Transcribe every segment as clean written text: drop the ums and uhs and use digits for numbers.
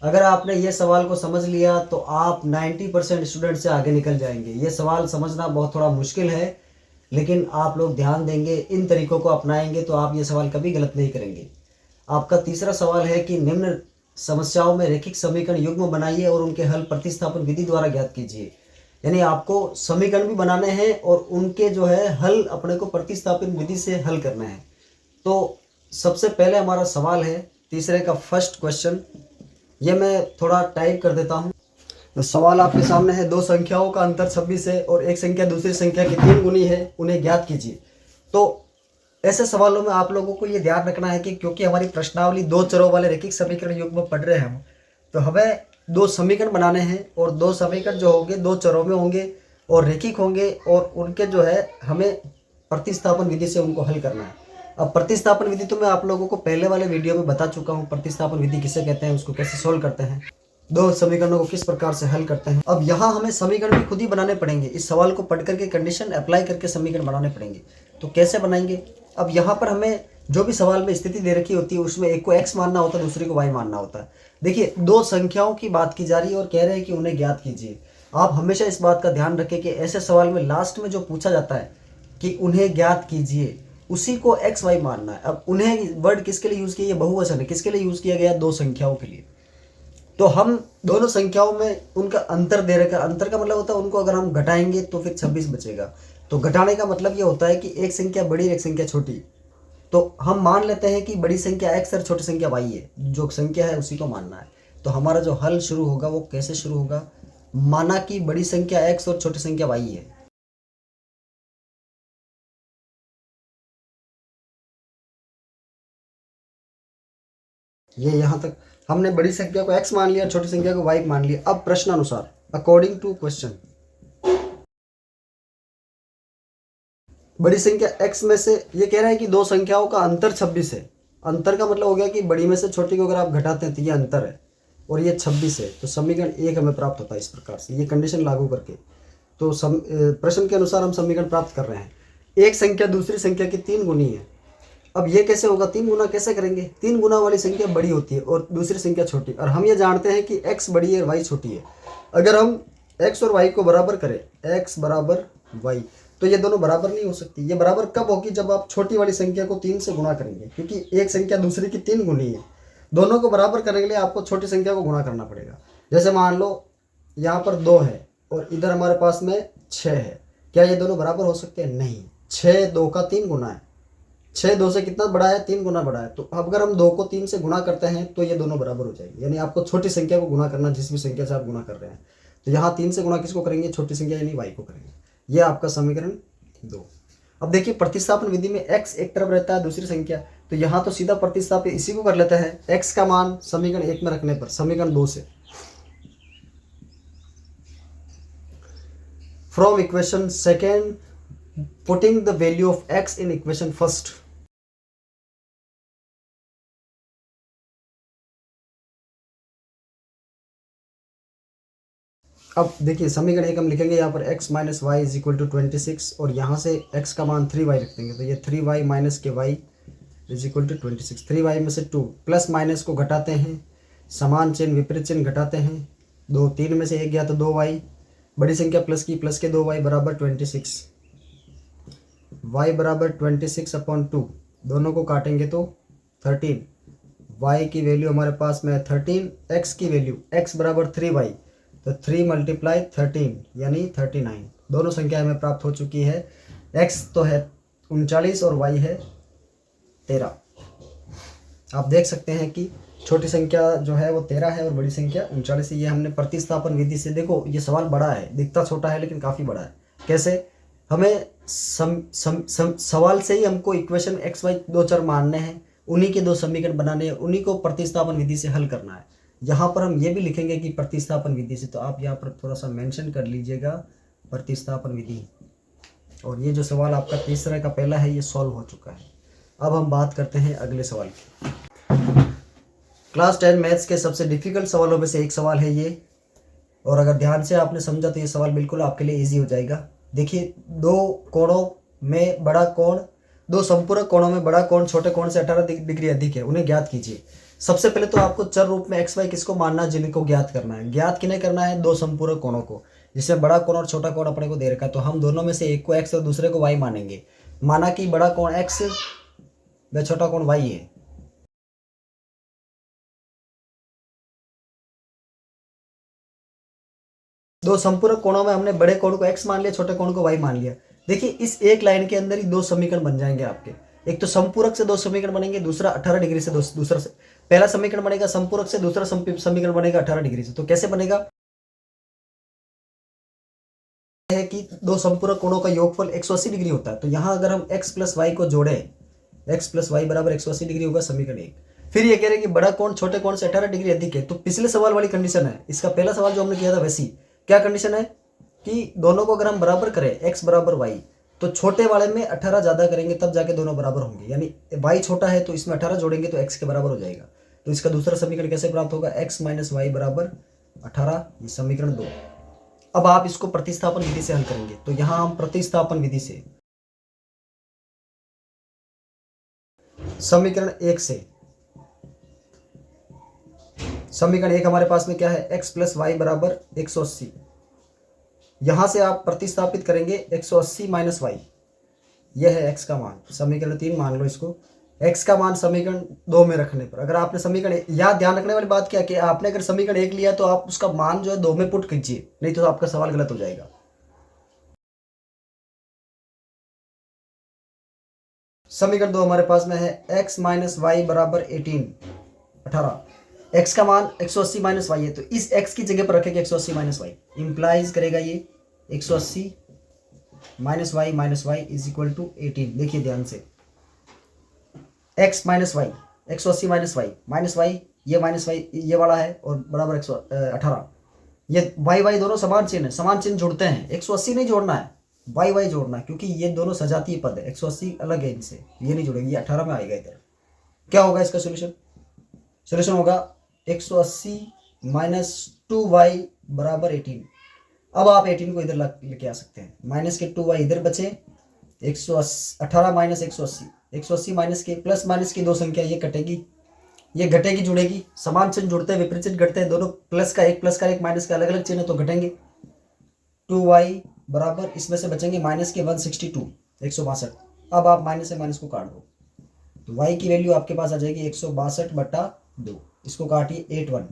अगर आपने ये सवाल को समझ लिया तो आप 90% स्टूडेंट से आगे निकल जाएंगे। ये सवाल समझना बहुत थोड़ा मुश्किल है, लेकिन आप लोग ध्यान देंगे, इन तरीकों को अपनाएंगे तो आप ये सवाल कभी गलत नहीं करेंगे। आपका तीसरा सवाल है कि निम्न समस्याओं में रेखिक समीकरण युग्म बनाइए और उनके हल प्रतिस्थापन विधि द्वारा ज्ञात कीजिए। यानी आपको समीकरण भी बनाने हैं और उनके जो है हल अपने को प्रतिस्थापन विधि से हल करना है। तो सबसे पहले हमारा सवाल है तीसरे का फर्स्ट क्वेश्चन, ये मैं थोड़ा टाइप कर देता हूँ। तो सवाल आपके सामने है, दो संख्याओं का अंतर 26 है और एक संख्या दूसरी संख्या की 3 गुनी है, उन्हें ज्ञात कीजिए। तो ऐसे सवालों में आप लोगों को ये ध्यान रखना है कि क्योंकि हमारी प्रश्नावली दो चरों वाले रेखिक समीकरण युग्म में पढ़ रहे हैं हम, तो हमें दो समीकरण बनाने हैं और दो समीकरण जो होंगे दो चरों में होंगे और रेखिक होंगे और उनके जो है हमें प्रतिस्थापन विधि से उनको हल करना है। अब प्रतिस्थापन विधि तो मैं आप लोगों को पहले वाले वीडियो में बता चुका हूँ, प्रतिस्थापन विधि किसे कहते हैं, उसको कैसे सोल्व करते हैं, दो समीकरणों को किस प्रकार से हल करते हैं। अब यहाँ हमें समीकरण भी खुद ही बनाने पड़ेंगे, इस सवाल को पढ़ करके कंडीशन अप्लाई करके समीकरण बनाने पड़ेंगे। तो कैसे बनाएंगे? अब यहाँ पर हमें जो भी सवाल में स्थिति दे रखी होती है उसमें एक को x मानना होता है, दूसरे को y मानना होता है। देखिए दो संख्याओं की बात की जा रही है और कह रहे हैं कि उन्हें ज्ञात कीजिए। आप हमेशा इस बात का ध्यान रखें कि ऐसे सवाल में लास्ट में जो पूछा जाता है कि उन्हें ज्ञात कीजिए, उसी को x y मानना है। अब उन्हें वर्ड किसके लिए यूज़ किया, ये बहुवचन है, किसके लिए यूज़ किया गया, दो संख्याओं के लिए। तो हम दोनों संख्याओं में उनका अंतर दे रखा, अंतर का मतलब होता है उनको अगर हम घटाएंगे तो फिर 26 बचेगा। तो घटाने का मतलब ये होता है कि एक संख्या बड़ी एक संख्या छोटी। तो हम मान लेते हैं कि बड़ी संख्या x और छोटी संख्या y है, जो संख्या है उसी को मानना है। तो हमारा जो हल शुरू होगा वो कैसे शुरू होगा, माना कि बड़ी संख्या x और छोटी संख्या y है। ये यहाँ तक हमने बड़ी संख्या को x मान लिया, छोटी संख्या को y मान लिया। अब प्रश्नानुसार अकॉर्डिंग टू क्वेश्चन, बड़ी संख्या x में से ये कह रहा है कि दो संख्याओं का अंतर 26 है। अंतर का मतलब हो गया कि बड़ी में से छोटी को अगर आप घटाते हैं तो ये अंतर है और ये 26 है। तो समीकरण 1 हमें प्राप्त होता है इस प्रकार से, ये कंडीशन लागू करके। तो प्रश्न के अनुसार हम समीकरण प्राप्त कर रहे हैं, एक संख्या दूसरी संख्या की 3 गुनी है। अब ये कैसे होगा, 3 गुना कैसे करेंगे? 3 गुना वाली संख्या बड़ी होती है और दूसरी संख्या छोटी, और हम ये जानते हैं कि x बड़ी है और y छोटी है। अगर हम x और y को बराबर करें, x बराबर y, तो ये दोनों बराबर नहीं हो सकती। ये बराबर कब होगी, जब आप छोटी वाली संख्या को 3 से गुणा करेंगे, क्योंकि एक संख्या दूसरी की 3 गुनी है। दोनों को बराबर करने के लिए आपको छोटी संख्या को गुणा करना पड़ेगा। जैसे मान लो यहाँ पर 2 है और इधर हमारे पास में 6 है, क्या ये दोनों बराबर हो सकते हैं? नहीं। 6 2 का 3 गुना है, 6 2 से कितना बड़ा है, 3 गुना बड़ा है। तो अगर हम 2 को 3 से गुणा करते हैं तो ये दोनों बराबर हो जाएंगे। यानी आपको छोटी संख्या को गुणा करना, जिस भी संख्या से आप गुणा कर रहे हैं। तो यहाँ 3 से गुणा किसको करेंगे, छोटी संख्या यानी y को करेंगे। ये आपका समीकरण 2। अब देखिए प्रतिस्थापन विधि में x एक तरफ रहता है, दूसरी संख्या, तो यहाँ तो सीधा प्रतिस्थापित इसी को कर लेते हैं। x का मान समीकरण 1 में रखने पर समीकरण 2 से, from equation second putting the value of x in equation first. अब देखिए समीकरण 1 हम लिखेंगे यहाँ पर x minus y is equal to 26 और यहाँ से x का मान 3y रख देंगे। तो ये 3y माइनस के y is equal to 26। 3y में से 2 प्लस माइनस को घटाते हैं, समान चिन्ह विपरीत चिन्ह घटाते हैं, 2 3 में से 1 गया तो 2y, बड़ी संख्या प्लस की, प्लस के 2y बराबर 26, y बराबर 26 अपॉन 2, दोनों को काटेंगे तो 13, y की वैल्यू हमारे पास में है 13, x की वैल्यू x बराबर 3y, तो 3 मल्टीप्लाई 13 यानी 39। दोनों संख्या हमें प्राप्त हो चुकी है। x तो है 39 और y है 13। आप देख सकते हैं कि छोटी संख्या जो है वो 13 है और बड़ी संख्या 39 है। ये हमने प्रतिस्थापन विधि से, देखो ये सवाल बड़ा है, दिखता छोटा है लेकिन काफ़ी बड़ा है। कैसे? हमें सवाल से ही हमको इक्वेशन x y दो चर मानने हैं, उन्हीं के दो समीकरण बनाने हैं, उन्हीं को प्रतिस्थापन विधि से हल करना है। यहाँ पर हम ये भी लिखेंगे कि प्रतिस्थापन विधि से, तो आप यहाँ पर थोड़ा सा मेंशन कर लीजिएगा प्रतिस्थापन विधि। और ये जो सवाल आपका तीसरा का पहला है ये सॉल्व हो चुका है। अब हम बात करते हैं अगले सवाल की। क्लास 10 मैथ्स के सबसे डिफिकल्ट सवालों में से एक सवाल है ये, और अगर ध्यान से आपने समझा तो ये सवाल बिल्कुल आपके लिए ईजी हो जाएगा। देखिए दो कोणों में बड़ा कोण, दो संपूरक कोणों में बड़ा कोण छोटे कोण से 18 डिग्री अधिक है, उन्हें ज्ञात कीजिए। सबसे पहले तो आपको चर रूप में एक्स वाई किसको मानना है, जिनको ज्ञात करना है। ज्ञात किन्हें करना है, दो संपूरक कोणों को, जिसमें बड़ा कोण और छोटा कोण अपने को दे रखा है। तो हम दोनों में से एक को एक्स और दूसरे को वाई मानेंगे। माना कि बड़ा कोण एक्स व छोटा कोण वाई है। दो संपूरक कोणों में हमने बड़े कोण को x मान लिया, छोटे कोण को y मान लिया। देखिए इस एक लाइन के अंदर ही दो समीकरण बन जाएंगे आपके। एक तो संपूरक से दो समीकरण बनेंगे, दूसरा 18 डिग्री से दूसरा से पहला समीकरण बनेगा संपूरक से, दूसरा समीकरण बनेगा 18 डिग्री से। तो कैसे बनेगा है कि दो संपूरक कोणों का योगफल 180 डिग्री होता है। तो यहां अगर हम x प्लस वाई को जोड़े, x प्लस वाई बराबर 180 डिग्री होगा, समीकरण 1। फिर ये कह रहे हैं कि बड़ा कोण छोटे कोण से 18 डिग्री अधिक है। तो पिछले सवाल वाली कंडीशन है, इसका पहला सवाल जो हमने किया था वैसी क्या कंडीशन है कि दोनों को अगर हम बराबर करें x बराबर वाई, तो छोटे वाले में 18 ज्यादा करेंगे तब जाके दोनों बराबर होंगे। यानी y छोटा है तो इसमें 18 जोड़ेंगे तो x के बराबर हो जाएगा। तो इसका दूसरा समीकरण कैसे प्राप्त होगा, x माइनस वाई बराबर 18, ये समीकरण 2। अब आप इसको प्रतिस्थापन विधि से हल करेंगे। तो यहां हम प्रतिस्थापन विधि से समीकरण 1 से, समीकरण 1 हमारे पास में क्या है, x प्लस वाई बराबर 180। यहां से आप प्रतिस्थापित करेंगे 180 माइनस वाई, यह है x का मान। समीकरण 3 मान लो इसको। x का मान समीकरण 2 में रखने पर, अगर आपने समीकरण, याद ध्यान रखने वाली बात क्या कि आपने अगर समीकरण 1 लिया तो आप उसका मान जो है 2 में पुट कीजिए, नहीं तो आपका सवाल गलत हो जाएगा। समीकरण 2 हमारे पास में है x माइनस वाई बराबर 18। x का मान 180 माइनस वाई है, तो इस x की जगह पर रखेंगे 180 माइनस वाई, इंप्लाइज करेगा ये 180 minus y is equal to 18। देखिए ध्यान से, x minus y, 180 minus y, ये माइनस वाई ये वाला है और बराबर 118। ये वाई दोनों समान चिन्ह है, समान चिन्ह जुड़ते हैं। 180 नहीं जोड़ना है, वाई जोड़ना है, क्योंकि ये दोनों सजातीय पद है। 180 अलग है इनसे, ये नहीं जुड़ेगी, ये 18 में आएगा इधर। क्या होगा इसका सोल्यूशन होगा 180 माइनस 2y बराबर 18। अब आप 18 को इधर लेके आ सकते हैं, माइनस के 2y इधर बचे, 118 माइनस 180 माइनस के प्लस माइनस की दो संख्या ये कटेगी, ये घटेगी जुड़ेगी, समान चिन्ह जुड़ते हैं विपरीत चिन्ह घटते हैं, दोनों प्लस का एक माइनस का अलग अलग चिन्ह तो घटेंगे। 2y बराबर इसमें से बचेंगे माइनस के 162, 162। अब आप माइनस से माइनस को काट दो तो y की वैल्यू आपके पास आ जाएगी 162/2, इसको काटिए 81।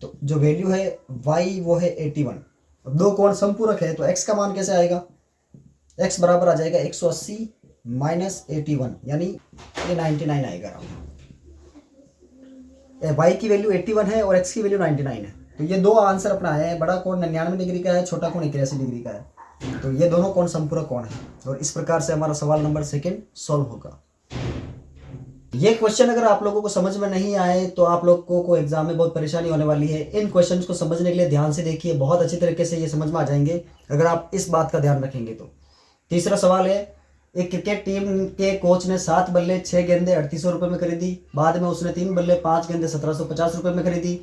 तो जो वैल्यू है y वो है 81। अब दो कोण संपूरक है तो x का मान कैसे आएगा, x बराबर आ जाएगा 180 माइनस 81, यानी ये 99 आएगा। y की वैल्यू 81 है और x की वैल्यू 99 है। तो ये दो आंसर अपना है, बड़ा कोण 99 डिग्री का है, छोटा कोण 81 डिग्री का है। तो ये दोनों कोण संपूरक कोण है और इस प्रकार से हमारा सवाल नंबर 2 सॉल्व होगा। ये क्वेश्चन अगर आप लोगों को समझ में नहीं आए तो आप लोगों को एग्जाम में बहुत परेशानी होने वाली है। इन क्वेश्चंस को समझने के लिए ध्यान से देखिए, बहुत अच्छी तरीके से ये समझ में आ जाएंगे अगर आप इस बात का ध्यान रखेंगे तो। तीसरा सवाल है, एक क्रिकेट टीम के कोच ने 7 बल्ले 6 गेंदें 3800 रुपये में खरीदी। बाद में उसने 3 बल्ले 5 गेंदें 1750 रुपये में खरीदी।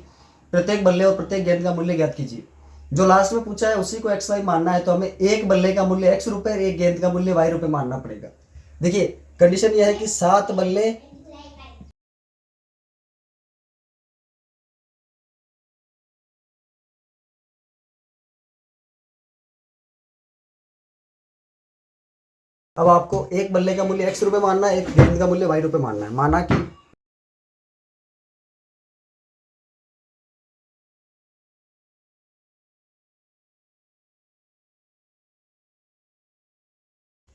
प्रत्येक बल्ले और प्रत्येक गेंद का मूल्य ज्ञात कीजिए। जो लास्ट में पूछा है उसी को एक्स वाई मानना है, तो हमें एक बल्ले का मूल्य x रुपये, एक गेंद का मूल्य y रुपये मानना पड़ेगा। देखिए कंडीशन यह है कि 7 बल्ले अब आपको एक बल्ले का मूल्य x रुपये मानना है, एक गेंद का मूल्य y रुपये मानना है। माना कि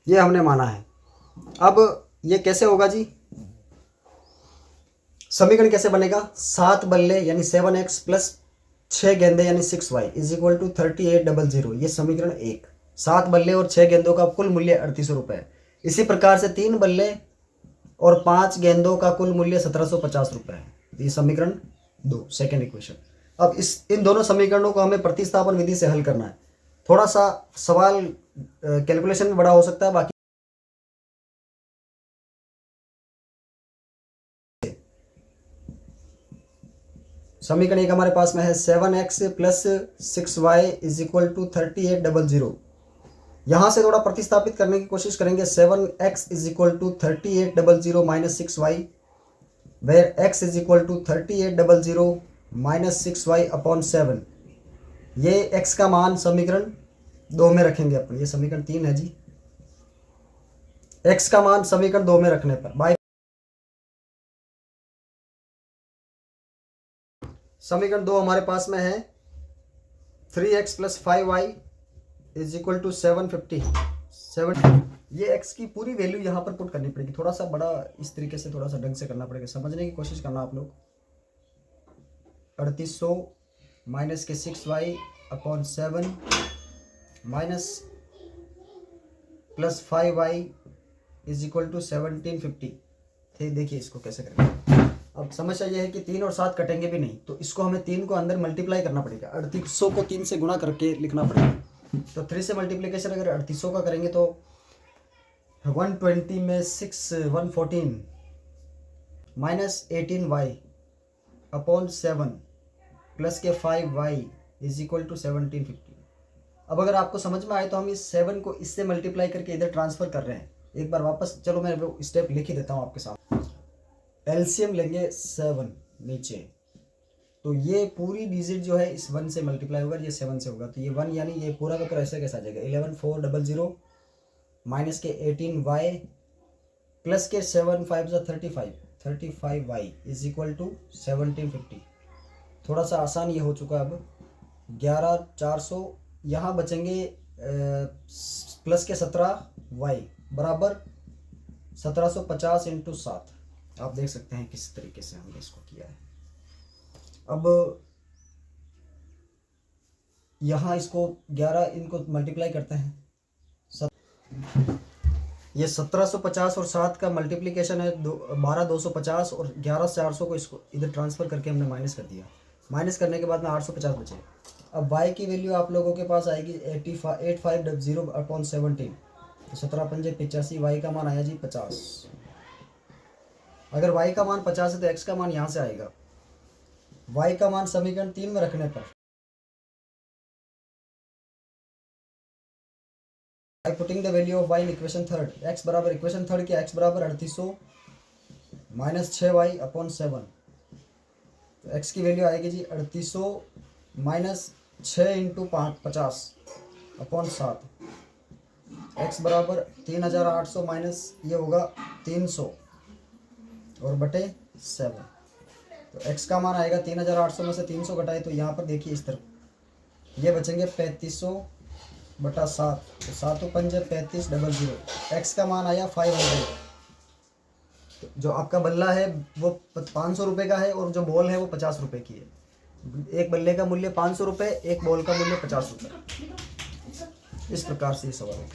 ये हमने माना है। अब ये कैसे होगा जी, समीकरण कैसे बनेगा, 7 बल्ले यानी 7x प्लस 6 गेंदे यानी 6y इज इक्वल टू 3800। ये समीकरण 1। 7 बल्ले और 6 गेंदों का कुल मूल्य 3800 रुपये। इसी प्रकार से 3 बल्ले और 5 गेंदों का कुल मूल्य 1750 रुपये है। ये समीकरण 2, सेकेंड इक्वेशन। अब इन दोनों समीकरणों को हमें प्रतिस्थापन विधि से हल करना है। थोड़ा सा सवाल कैलकुलेशन में बड़ा हो सकता है, बाकी समीकरण 1 हमारे पास में है 7x plus 6y is equal to 3800। यहाँ से थोड़ा प्रतिस्थापित करने की कोशिश करेंगे। 7x is equal to 3800 minus 6y, where x is equal to 3800 minus 6y/7। ये x का मान समीकरण 2 में रखेंगे अपन, ये समीकरण 3 है जी। x का मान समीकरण 2 में रखने पर y समीकरण 2 हमारे पास में है 3x + 5y is equal to 750। ये x की पूरी वैल्यू यहाँ पर पुट करनी पड़ेगी, थोड़ा सा बड़ा इस तरीके से थोड़ा सा ढंग से करना पड़ेगा, समझने की कोशिश करना आप लोग। 3800 माइनस के 6y/7 minus plus 5y is equal to 1750। देखिए इसको कैसे करेंगे। अब समस्या यह है कि 3 और 7 कटेंगे भी नहीं, तो इसको हमें 3 को अंदर मल्टीप्लाई करना पड़ेगा। 3800 को 3 से गुणा करके लिखना पड़ेगा। तो 3 से मल्टीप्लिकेशन अगर 3800 का करेंगे तो 120 में 6 114 माइनस 18y/7 प्लस के 5y इज इक्वल टू 1750। अब अगर आपको समझ में आए तो हम इस 7 को इससे मल्टीप्लाई करके इधर ट्रांसफर कर रहे हैं। एक बार वापस चलो मैं वो स्टेप लिख ही देता हूँ आपके साथ। एलसीएम लेंगे 7 नीचे, तो ये पूरी डिजिट जो है इस 1 से मल्टीप्लाई होगा, ये 7 से होगा, तो ये 1 यानी ये पूरा का पूरा ऐसे कैसा आ जाएगा 11400 माइनस के 18y प्लस के 7 5 35y इज इक्वल टू 1750। थोड़ा सा आसान ये हो चुका। अब 11400 यहाँ बचेंगे प्लस के 17y बराबर 1750 × 7। आप देख सकते हैं किस तरीके से हमने इसको किया है। अब यहाँ इसको 11 इनको मल्टीप्लाई करते हैं। ये 1750 और 7 का मल्टीप्लिकेशन है 12250 और 11400 को इसको इधर ट्रांसफ़र करके हमने माइनस कर दिया। माइनस करने के बाद में 850 बचे। अब y की वैल्यू आप लोगों के पास आएगी 8500/17। तो 17 पंजे 85, y का मान आया जी 50। अगर y का मान 50 है तो x का मान यहाँ से आएगा। y का मान समीकरण 3 में रखने पर by putting the value of y in equation third, x बराबर इक्वेशन थर्ड के x बराबर 3800 माइनस 6y/7। तो x की वैल्यू आएगी जी 3800 माइनस 6 × 50/7। x बराबर 3800 माइनस ये होगा 300 और बटे 7। तो x का मान आएगा 3800 में से 300 घटाए तो यहाँ पर देखिए इस तरफ ये बचेंगे 3500/7। तो 7 पंजे 3500। x का मान आया 500। तो जो आपका बल्ला है वो 500 रुपये का है और जो बॉल है वो 50 रुपये की है। एक बल्ले का मूल्य 500 रुपये, एक बॉल का मूल्य 50 रुपये। इस प्रकार से ये सवाल है।